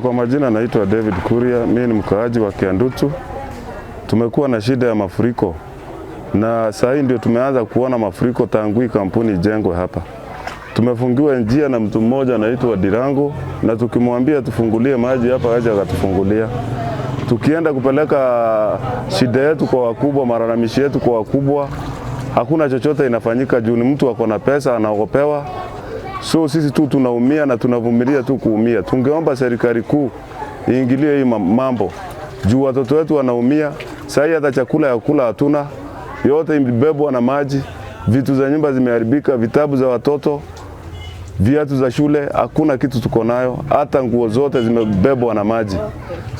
Kwa majina naitwa David Kuria, mimi ni mkaaji wa Kiandutu. Tumekuwa na shida ya mafuriko na saa hii ndio tumeanza kuona mafuriko tangu hii kampuni ijengwe hapa. Tumefungiwa njia na mtu mmoja anaitwa Dirango, na tukimwambia tufungulie maji hapa haja akatufungulia. Tukienda kupeleka shida yetu kwa wakubwa, malalamishi yetu kwa wakubwa, hakuna chochote inafanyika juu ni mtu ako na pesa anaogopewa. So sisi tu tunaumia na tunavumilia tu kuumia. Tungeomba serikali kuu iingilie hii mambo. Juu watoto wetu wanaumia. Sasa hata chakula ya kula hatuna. Yote imebebwa na maji. Vitu za nyumba zimeharibika, vitabu za watoto, viatu za shule, hakuna kitu tuko nayo. Hata nguo zote zimebebwa na maji.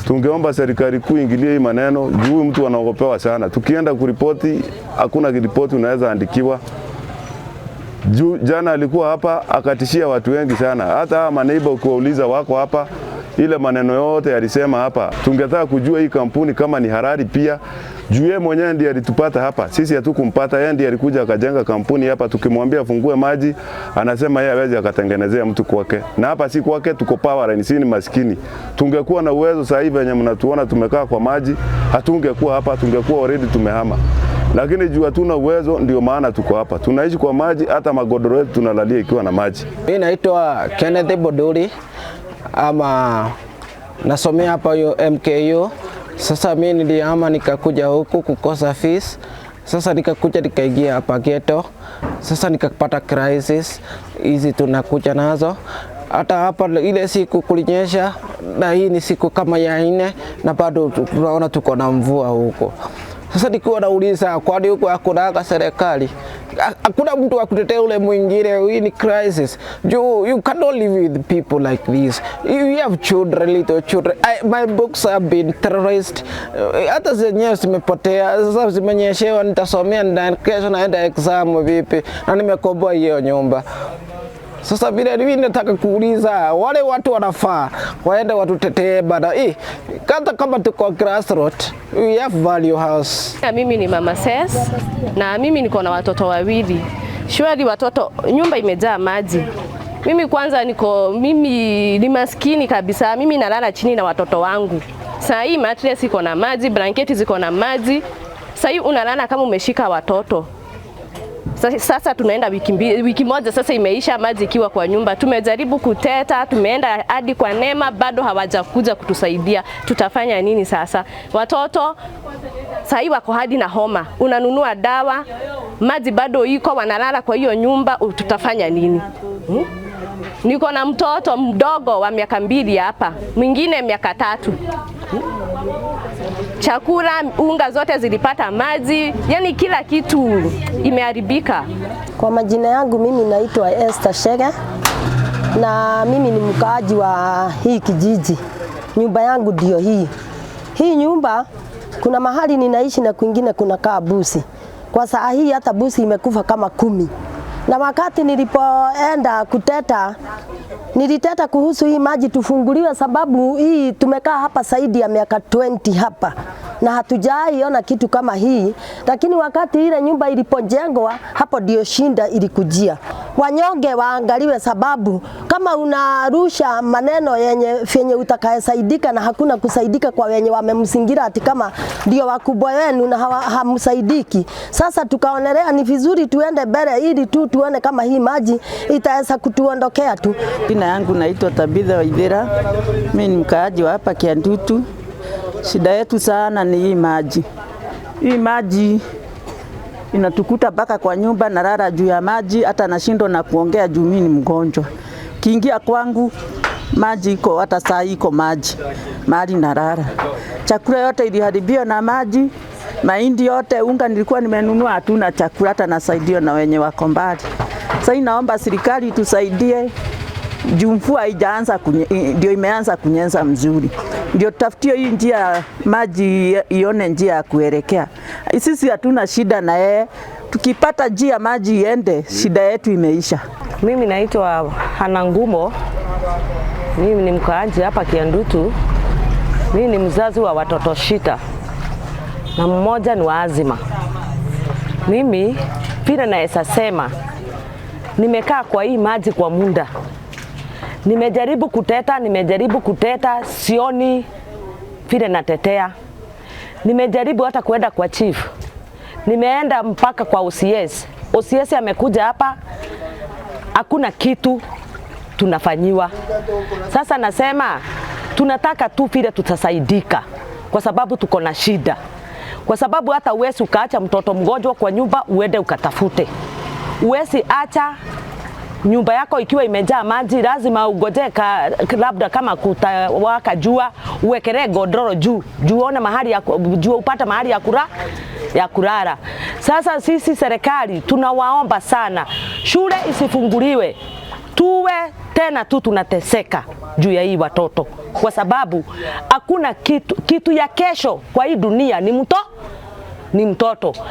Tungeomba serikali kuu iingilie hii maneno. Juu mtu anaogopewa sana. Tukienda kuripoti, hakuna ripoti unaweza andikiwa. Jana alikuwa hapa akatishia watu wengi sana. Hata maneiba ukiwauliza wako hapa, ile maneno yote alisema hapa. Tungetaka kujua hii kampuni kama ni halali pia. Juu yeye mwenyewe ndiye alitupata hapa. Sisi hatukumpata, yeye ndiye alikuja akajenga kampuni hapa. Tukimwambia fungue maji, anasema yeye hawezi akatengenezea mtu kwake. Na hapa si kwake, tuko power line, sisi ni maskini. Tungekuwa na uwezo sasa hivi wenye mnatuona tumekaa kwa maji, hatungekuwa hapa, tungekuwa already tumehama. Lakini juu hatuna uwezo ndio maana tuko hapa. Tunaishi kwa maji, hata magodoro yetu tunalalia ikiwa na maji. Mimi naitwa Kiandutu ama nasomea hapa MKU. Sasa mimi nilihama nikakuja huku kukosa fees. Sasa nikakuja nikaingia hapa ghetto. Sasa nikapata crisis hizi tunakuja nazo. Hata hapa ile siku kulinyesha na hii ni siku kama ya 4 na bado tunaona tuko na mvua huko. Sasa nilikuwa nauliza kwani huko hakuna serikali? Hakuna mtu wa kutetea ule mwingine. Hii ni crisis. You cannot live with people like this. You have children, little children. My books have been terrorized. Hata zenyewe zimepotea. Sasa zimenyeshewa, nitasomea na kesho naenda exam vipi? Na nimekomboa hiyo nyumba. Sasa bila mimi nataka kuuliza wale watu wanafaa waende watutetee bana. Kama tuko grassroots, we have value house. Mimi ni mama Ses na mimi niko na watoto wawili. Shwari watoto, nyumba imejaa maji. Mimi ni maskini kabisa. Mimi nalala chini na watoto wangu. Saa hii mattress iko na maji, blanketi ziko na maji. Saa hii unalala kama umeshika watoto. Sasa tunaenda wiki moja sasa imeisha maji ikiwa kwa nyumba. Tumejaribu kuteta, tumeenda hadi kwa Nema, bado hawajakuja kutusaidia. Tutafanya nini sasa? Watoto sasa hivi wako hadi na homa. Unanunua dawa, maji bado iko, wanalala kwa hiyo nyumba, tutafanya nini? Niko na mtoto mdogo wa miaka 2 hapa, mwingine miaka 3. Chakula, unga zote zilipata maji, yani kila kitu imeharibika. Kwa majina yangu mimi naitwa Esther Shega na mimi ni mkaaji wa hii kijiji. Nyumba yangu ndio hii. Hii nyumba kuna mahali ninaishi na kwingine kuna kaa busi. Kwa saa hii hata busi imekufa kama 10. Na wakati nilipoenda kuteta, niliteta kuhusu hii maji tufunguliwe, sababu hii tumekaa hapa zaidi ya miaka 20 hapa na hatujaiona kitu kama hii. Lakini wakati ile nyumba ilipojengwa, hapo ndio shinda ilikujia. Wanyonge waangaliwe, sababu kama unarusha maneno yenye utakayesaidika na hakuna kusaidika kwa wenye wamemsingira ati kama ndio wakubwa wenu na hamsaidiki. Sasa tukaonelea ni vizuri tuende mbele ili tuone kama hii maji itaweza kutuondokea tu. Jina yangu naitwa Tabitha Waithera. Mimi ni mkaaji wa hapa Kiandutu. Shida yetu sana ni hii maji. Hii maji inatukuta mpaka kwa nyumba, na lala juu ya maji, hata nashindwa na kuongea juu mimi ni mgonjwa. Kiingia kwangu maji iko, hata saa iko maji. Mahali nalala. Chakula yote iliharibiwa na maji. Mahindi yote, unga nilikuwa nimenunua, hatuna chakula, hata nasaidiwa na wenye wako mbali. Sasa naomba serikali tusaidie. Juu mvua haijaanza ndio imeanza kunyesha mzuri. Ndio tutafutie hii njia maji ione njia ya kuelekea. Sisi hatuna shida na yeye. Tukipata njia maji iende, shida yetu imeisha. Mimi naitwa Hanangumo. Mimi ni mkaaji hapa Kiandutu. Mimi ni mzazi wa watoto 6 na mmoja ni wa azima. Mimi pia naweza sema nimekaa kwa hii maji kwa muda. Nimejaribu kuteta, sioni vile natetea. Nimejaribu hata kuenda kwa chief. Nimeenda mpaka kwa OCS. OCS amekuja hapa, hakuna kitu tunafanyiwa. Sasa nasema tunataka tu vile tutasaidika, kwa sababu tuko na shida. Kwa sababu hata uwezi ukaacha mtoto mgonjwa kwa nyumba uende ukatafute. Uwezi acha nyumba yako ikiwa imejaa maji, lazima ugoje labda kama kutawaka jua, uwekelee godoro juu uone mahali jua upata mahali ya kulala. Sasa sisi serikali tunawaomba sana, shule isifunguliwe, tuwe tena tu tunateseka juu ya hii watoto, kwa sababu hakuna kitu ya kesho kwa hii dunia ni mtoto.